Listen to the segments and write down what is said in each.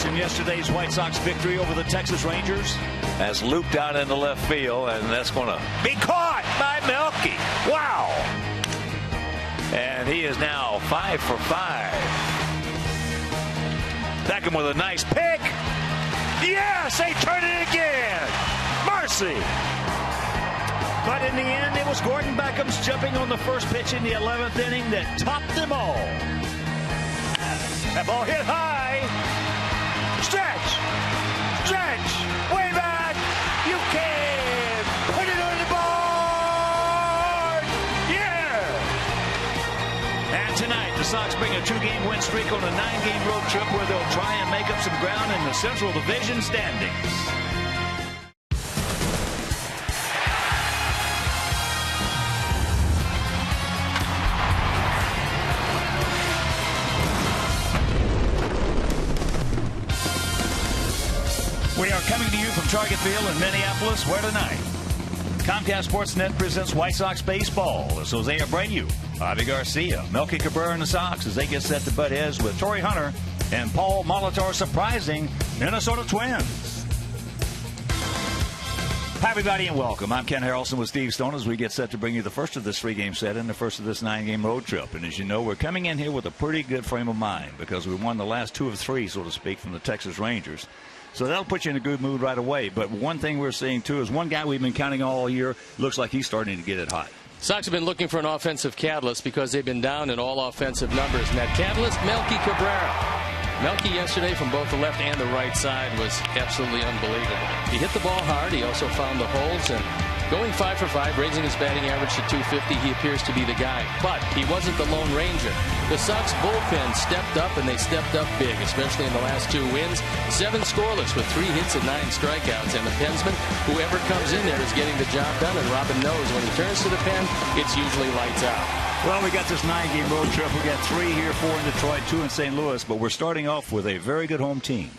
Orioles in yesterday's White Sox victory over the Texas Rangers. Has looped out into left field, and that's going to be caught by Melky. Wow. And he is now 5 for 5. Beckham with a nice pick. Yes, they turn it again. Mercy. But in the end, it was Gordon Beckham's jumping on the first pitch in the 11th inning that topped them all. That ball hit high. Stretch. Way back. You can put it on the board. Yeah. And tonight, the Sox bring a 2-game win streak on a 9-game road trip where they'll try and make up some ground in the Central Division standings. We are coming to you from Target Field in Minneapolis, where tonight Comcast Sportsnet presents White Sox baseball as Jose Abreu, Javi Garcia, Melky Cabrera and the Sox as they get set to butt heads with Torrey Hunter and Paul Molitor surprising Minnesota Twins. Hi, everybody, and welcome. I'm Ken Harrelson with Steve Stone as we get set to bring you the first of this 3-game set and the first of this 9-game road trip. And as you know, we're coming in here with a pretty good frame of mind because we won the last 2 of 3, so to speak, from the Texas Rangers. So that'll put you in a good mood right away. But one thing we're seeing, too, is one guy we've been counting all year looks like he's starting to get it hot. Sox have been looking for an offensive catalyst because they've been down in all offensive numbers. And that catalyst, Melky Cabrera. Melky yesterday from both the left and the right side was absolutely unbelievable. He hit the ball hard. He also found the holes. And going 5 for 5, raising his batting average to 250, he appears to be the guy. But he wasn't the Lone Ranger. The Sox bullpen stepped up, and they stepped up big, especially in the last 2 wins. 7 scoreless with 3 hits and 9 strikeouts. And the pensman, whoever comes in there, is getting the job done. And Robin knows when he turns to the pen, it's usually lights out. Well, we got this 9-game road trip. We got 3 here, 4 in Detroit, 2 in St. Louis. But we're starting off with a very good home team.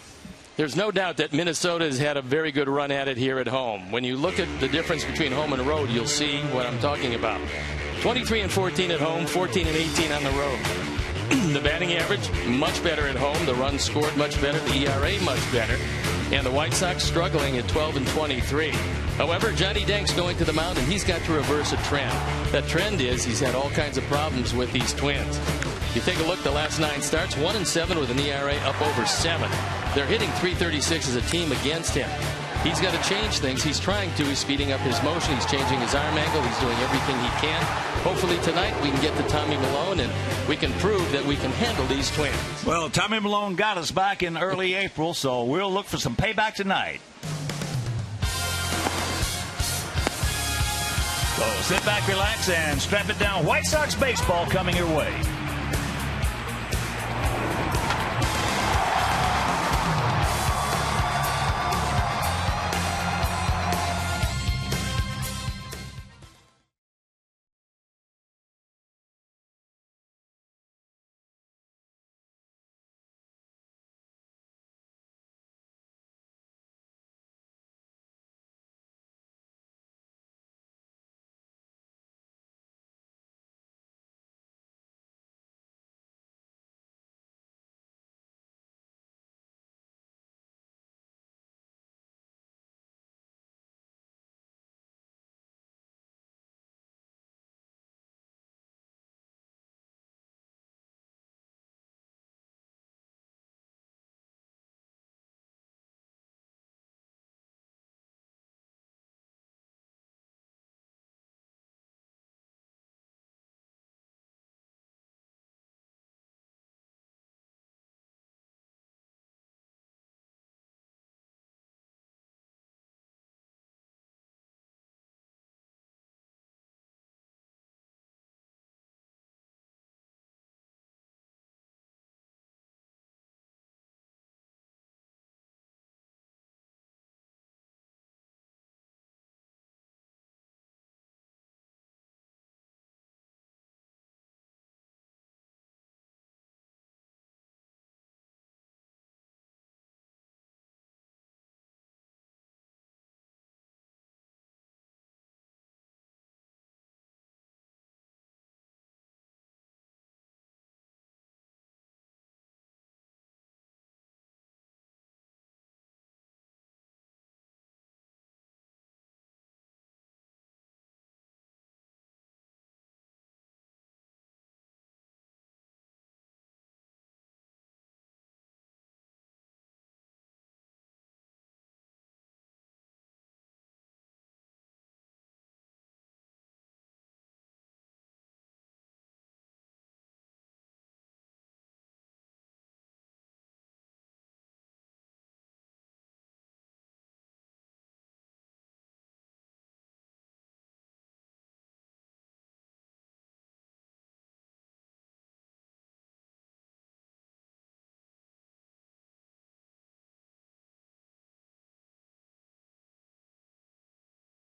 There's no doubt that Minnesota has had a very good run at it here at home. When you look at the difference between home and road, you'll see what I'm talking about. 23-14 at home, 14-18 on the road. The batting average, much better at home. The runs scored, much better. The ERA, much better. And the White Sox struggling at 12-23. However, Johnny Dank's going to the mound, and he's got to reverse a trend. That trend is he's had all kinds of problems with these Twins. You take a look at the last 9 starts, 1-7 with an ERA up over 7. They're hitting .336 as a team against him. He's got to change things. He's trying to. He's speeding up his motion. He's changing his arm angle. He's doing everything he can. Hopefully tonight we can get to Tommy Milone and we can prove that we can handle these Twins. Well, Tommy Milone got us back in early April, so we'll look for some payback tonight. So sit back, relax, and strap it down. White Sox baseball coming your way.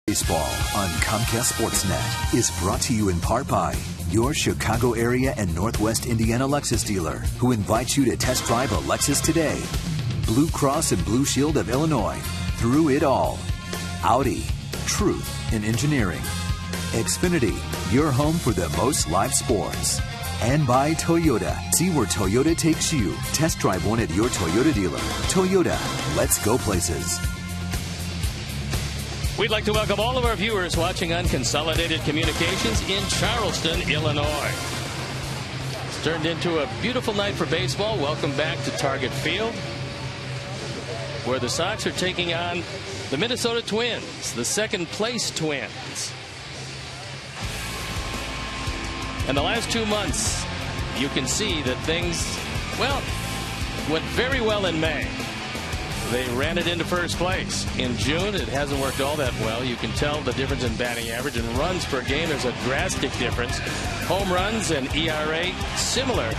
Baseball on Comcast Sportsnet is brought to you in part by your Chicago area and Northwest Indiana Lexus dealer, who invites you to test drive a Lexus today. Blue Cross and Blue Shield of Illinois, through it all. Audi, truth in engineering. Xfinity, your home for the most live sports. And by Toyota. See where Toyota takes you. Test drive one at your Toyota dealer. Toyota, let's go places. We'd like to welcome all of our viewers watching on Consolidated Communications in Charleston, Illinois. It's turned into a beautiful night for baseball. Welcome back to Target Field, where the Sox are taking on the Minnesota Twins, the second-place Twins. And the last 2 months, you can see that things, well, went very well in May. They ran it into first place. In June, it hasn't worked all that well. You can tell the difference in batting average and runs per game. There's a drastic difference. Home runs and ERA similar,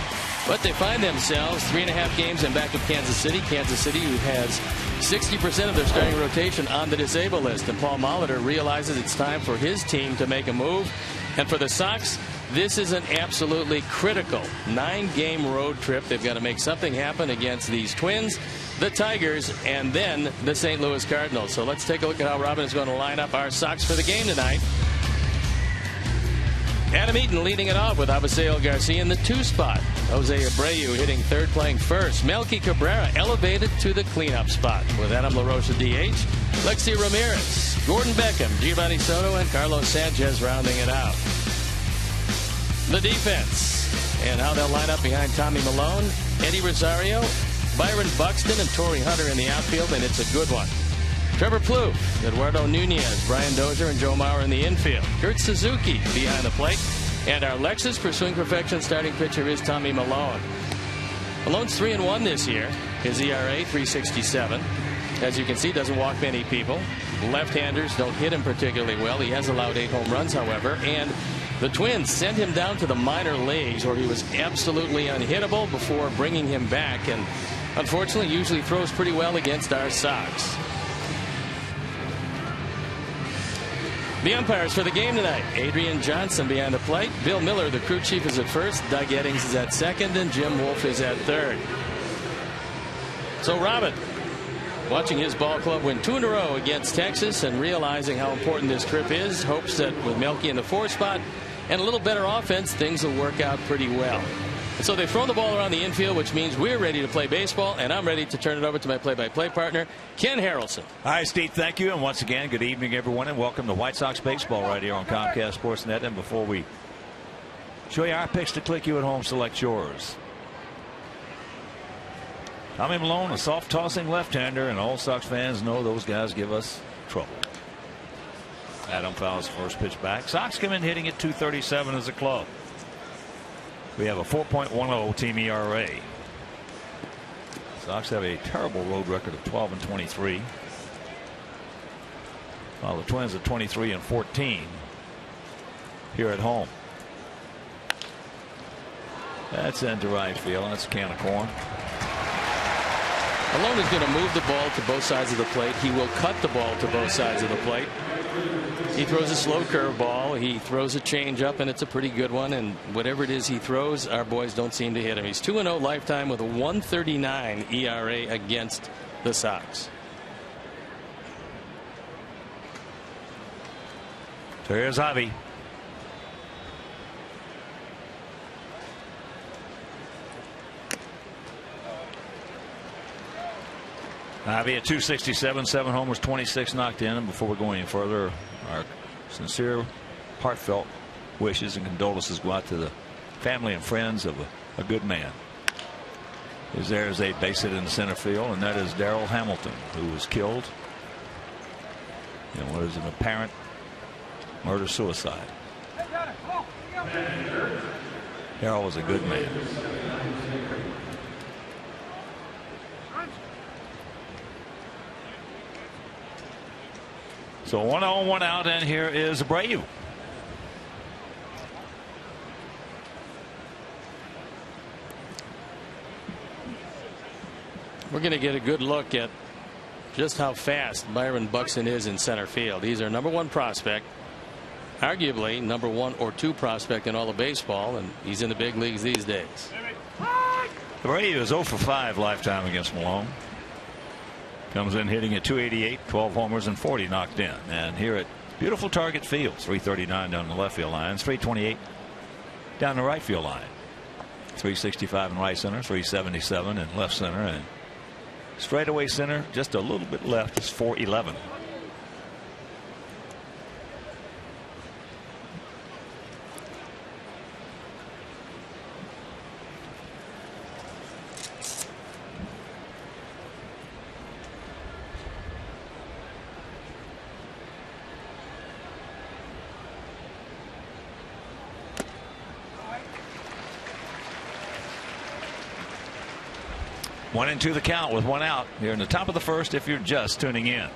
but they find themselves 3.5 games in back of Kansas City. Kansas City, who has 60% of their starting rotation on the disabled list. And Paul Molitor realizes it's time for his team to make a move. And for the Sox, this is an absolutely critical 9-game road trip. They've got to make something happen against these Twins, the Tigers, and then the St. Louis Cardinals. So let's take a look at how Robin is going to line up our Sox for the game tonight. Adam Eaton leading it off with Abisail Garcia in the 2 spot. Jose Abreu hitting third, playing first. Melky Cabrera elevated to the cleanup spot with Adam LaRoche DH. Lexi Ramirez, Gordon Beckham, Giovanni Soto, and Carlos Sanchez rounding it out. The defense and how they'll line up behind Tommy Milone, Eddie Rosario, Byron Buxton, and Torrey Hunter in the outfield, and it's a good one. Trevor Plouffe, Eduardo Nunez, Brian Dozier, and Joe Mauer in the infield. Kurt Suzuki behind the plate. And our Lexus Pursuing Perfection starting pitcher is Tommy Milone. Milone's 3-1 this year. His ERA 3.67. As you can see, doesn't walk many people. Left-handers don't hit him particularly well. He has allowed 8 home runs, however. And the Twins sent him down to the minor leagues, where he was absolutely unhittable before bringing him back. And unfortunately, usually throws pretty well against our Sox. The umpires for the game tonight: Adrian Johnson behind the plate. Bill Miller, the crew chief, is at first. Doug Eddings is at second, and Jim Wolf is at third. So Robin, watching his ball club win 2 in a row against Texas and realizing how important this trip is, hopes that with Melky in the 4 spot and a little better offense, things will work out pretty well. And so they've thrown the ball around the infield, which means we're ready to play baseball, and I'm ready to turn it over to my play-by-play partner, Ken Harrelson. Hi, Steve. Thank you. And once again, good evening, everyone, and welcome to White Sox baseball right here on Comcast Sportsnet. And before we show you our picks to click, you at home select yours. Tommy Milone, a soft-tossing left-hander, and all Sox fans know those guys give us trouble. Adam fouls first pitch back. Sox come in hitting at .237 as a club. We have a 4.10 team ERA. Sox have a terrible road record of 12-23, while the Twins are 23-14 here at home. That's into right field. That's a can of corn. Milone is going to move the ball to both sides of the plate. He will cut the ball to both sides of the plate. He throws a slow curveball. He throws a changeup, and it's a pretty good one. And whatever it is he throws, our boys don't seem to hit him. He's 2-0 lifetime with a 1.39 ERA against the Sox. So here's Javi. Javi at .267, 7 homers, 26 knocked in. And before we go any further, our sincere, heartfelt wishes and condolences go out to the family and friends of a good man. There's a base hit in the center field, and that is Darrell Hamilton, who was killed in what is an apparent murder-suicide. Darrell was a good man. So 1-0, 1 out, and here is Abreu. We're going to get a good look at just how fast Byron Buxton is in center field. He's our #1 prospect, arguably #1 or 2 prospect in all of baseball, and he's in the big leagues these days. Brady is 0 for 5 lifetime against Malone. Comes in hitting at .288, 12 homers and 40 knocked in. And here at beautiful Target Field, 339 down the left field line, 328 down the right field line, 365 in right center, 377 in left center, and straightaway center just a little bit left is 411. One and two the count with one out here in the top of the first if you're just tuning in.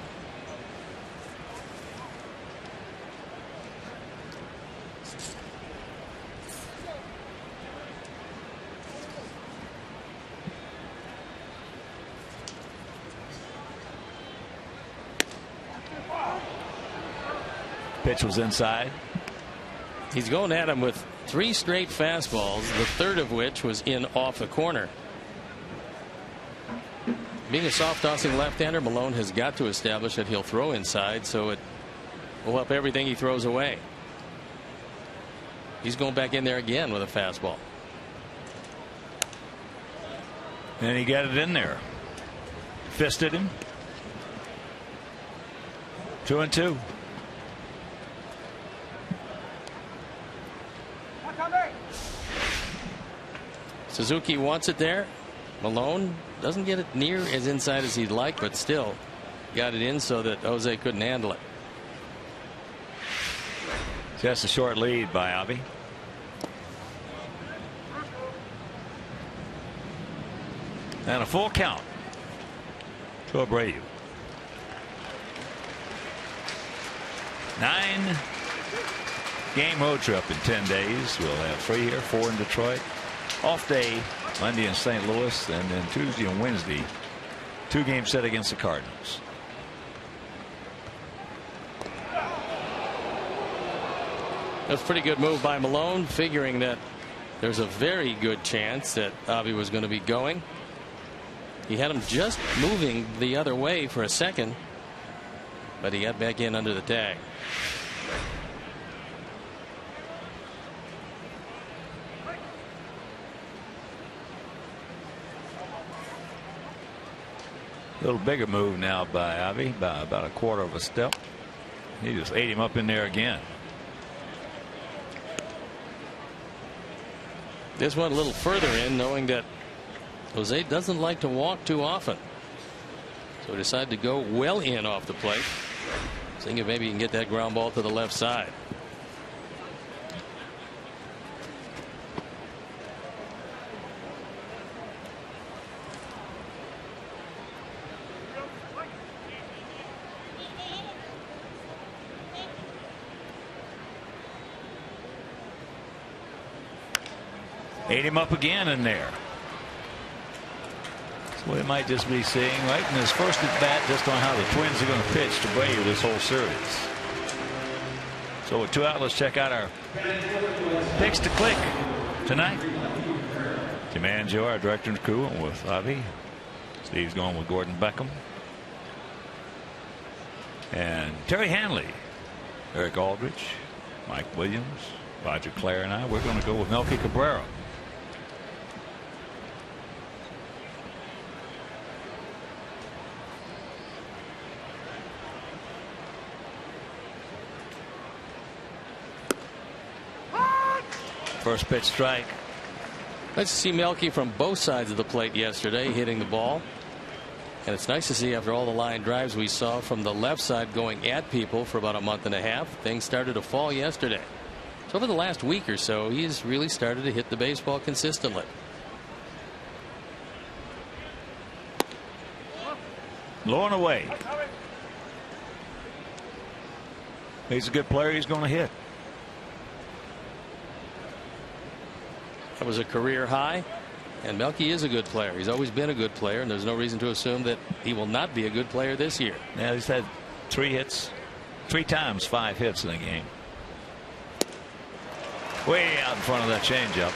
Pitch was inside. He's going at him with 3 straight fastballs, the third of which was in off the corner. Being a soft tossing left-hander, Malone has got to establish that he'll throw inside, so it will help everything he throws away. He's going back in there again with a fastball. And he got it in there. Fisted him. 2-2. Suzuki wants it there. Malone doesn't get it near as inside as he'd like, but still got it in so that Jose couldn't handle it. Just a short lead by Avi. And a full count to Abreu. 9-game road trip in 10 days. We'll have 3 here, 4 in Detroit. Off day Monday in St. Louis, and then Tuesday and Wednesday 2-game set against the Cardinals. That's a pretty good move by Malone, figuring that there's a very good chance that Avi was going to be going. He had him just moving the other way for a second, but he got back in under the tag. A little bigger move now by Avi, by about a quarter of a step. He just ate him up in there again. This one a little further in, knowing that Jose doesn't like to walk too often. So he decided to go well in off the plate, seeing if maybe he can get that ground ball to the left side. Ate him up again in there. That's what it might just be seeing right in his first at bat, just on how the Twins are going to pitch to Brady this whole series. So with 2 out, let's check out our picks to click tonight. Tim Angio, our director and crew, and with Avi. Steve's going with Gordon Beckham. And Terry Hanley, Eric Aldrich, Mike Williams, Roger Clare, and I. We're going to go with Melky Cabrera. First pitch strike. Let's see Melky from both sides of the plate yesterday, hitting the ball. And it's nice to see, after all the line drives we saw from the left side going at people for about a month and a half, things started to fall yesterday. So over the last week or so, he's really started to hit the baseball consistently. Low and away. He's a good player. He's going to hit. That was a career high. And Melky is a good player. He's always been a good player, and there's no reason to assume that he will not be a good player this year. Yeah, he's had 3 hits, 3 times 5 hits in the game. Way out in front of that changeup.